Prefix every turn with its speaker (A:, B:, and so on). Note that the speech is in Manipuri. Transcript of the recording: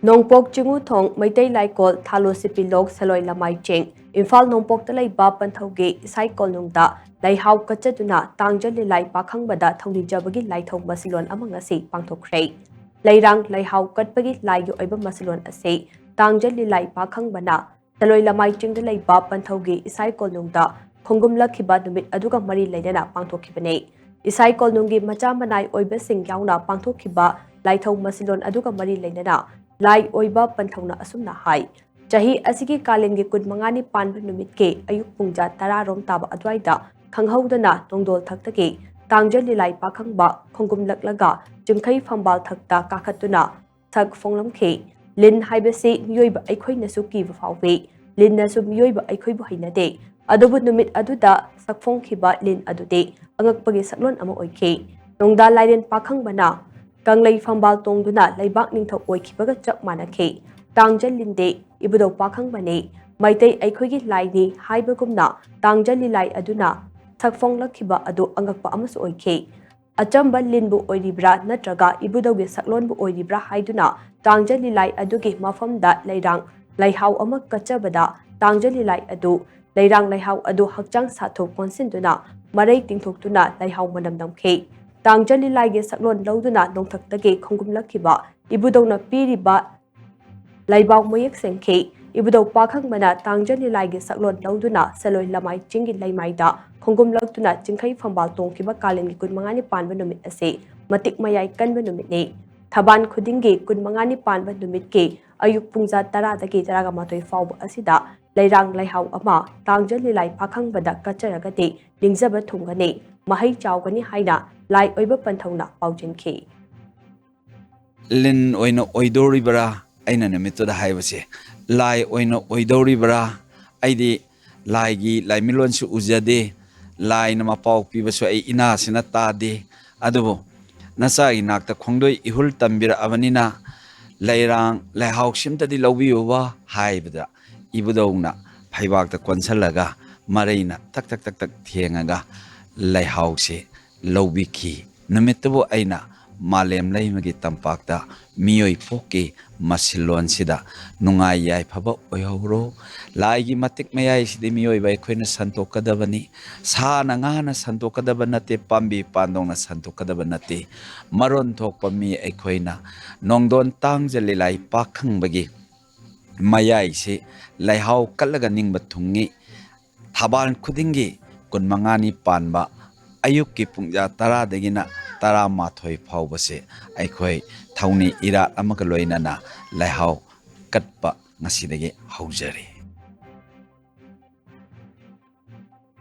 A: Nongpok Chingu Thong, Maitai Laikol, Thalo Sipilog, Saloi Lamai Ching, Infal Nongpok Talai Bapan Thoge, Saikol Nungda, Lai Hau Kachatuna, Tangja Lillai Pakhangba, Thongdi Jabagi, Lai Thong Masilon among a say, Pangtokray. Lairang, Lai Hau Katpagi, Lai Yo Eba Masilon a say, Tangja Lillai Pakhangba, Saloi Lamai Ching the Lai Bapan Thoge, Saikol Nungda, Kongum Lakiba, the Mid Aduga Mari Laidana, Pangtokibane. Isaikol Nungi Machamanai Oiba Sing Yauna, Pangtokiba, Lai Thong Masilon Aduga Mari Laidana. Lai Oiba Panthona Asumna Hai. Jahi Asiki Kalengi Kud Mangani Pan Numit Ke, Ayuk Pungja Tara Rom Taba Adwaida, Kanghaudana, Tongdol Taktake, Tangja Lillai Pakhangba, Kongum Laklaga, Jimkai Fambal Takta Kakatuna, Tag Fonglam Ke, Lin Haibese, Yoiba Aikoi Nasuki Fawe, Lin Nasu Yoiba Aikoi Buhinade, Adobu Numit Aduda, Sakfong Kiba Lin Adude, Angakpagi Saklon Amo Oike, Nongda Laiden Pakhangba. Kanglai Fambal Tongduna, Laibak Ningthok Oikibaga Chak Manake, Tangja Linde, Ibudo Pakhangba, Maite Aikogi Laini, Haibagumna, Tangja Lillai Aduna, Takfong Lakiba Ado Angakpa Amas Oike. Achamba Linbu Oidibra, Natraga, Ibudo Saklonbu Oidibra Haiduna, Tangja Lillai Adugi Mafam da Lairang, Laihau Amak Kachabada, Tangja Lillai Adu, Lairang Laihau Adu Hakjang Sato Consinduna, Marai Tingtokuna, Laihau Madam Damke. Tangja Lillai ge saklon lauduna nongthaktage khongum lakhiba ibudona piriba laibaw moyek sengkhe ibudau pakhangmana Tangja Lillai ge saklon lauduna saloi lamai chingi laimaida khongum laktuna chingkhai phambal tongkiba kalen gi kunmangani panba numit ase matik mayai kanba numit ne thaban khudingi kunmangani panba numit ke ayuk pungja 10 dagi 12 fawba asida lairang laihau ama Tangja Lillai pakhangbada kacharagate lingjaba thungane mahai chawgani haina Lai Oiba Panthona Paujinki.
B: Lin Oino Oidoribra, Aina Namito the Highway. Lai Oino Oidoribra, Id Laigi, Lai Milonsu Uzade, Lai Namapau Pibaso Ina Sinata de Adobo. Nasa inakta Kongdoi Ihul Tambira Avanina, Lairang, Lai Hauxim the Lobiova, Haibda, Ibudona, Paibak the Consalaga, Marina, Tak Tak Tak Tak Tiengaga, Lai Hauxe. Lobiki, Namitabu Aina, Malem Laimagi Tampakta, Mioi Poke, Masilon Sida, Nungayai Paba Oyoro, Laigi Matik Mayai de Mioi by Queen Santo Cadavani, Sanangana Santo Cadavanate, Pambi Pandona Santo Cadavanate, Maron Topa mi Equina, Nongdon Tangja Lillai Pakhangba, Mayai se, Laihau Kalaganing Batungi, Taban Kudingi, Kunmangani Panba. Ayuk ki pungja 10 dagina 10 phawbase aikhoi thauni ira amaka loinana laihau katpa ngasidagi haujari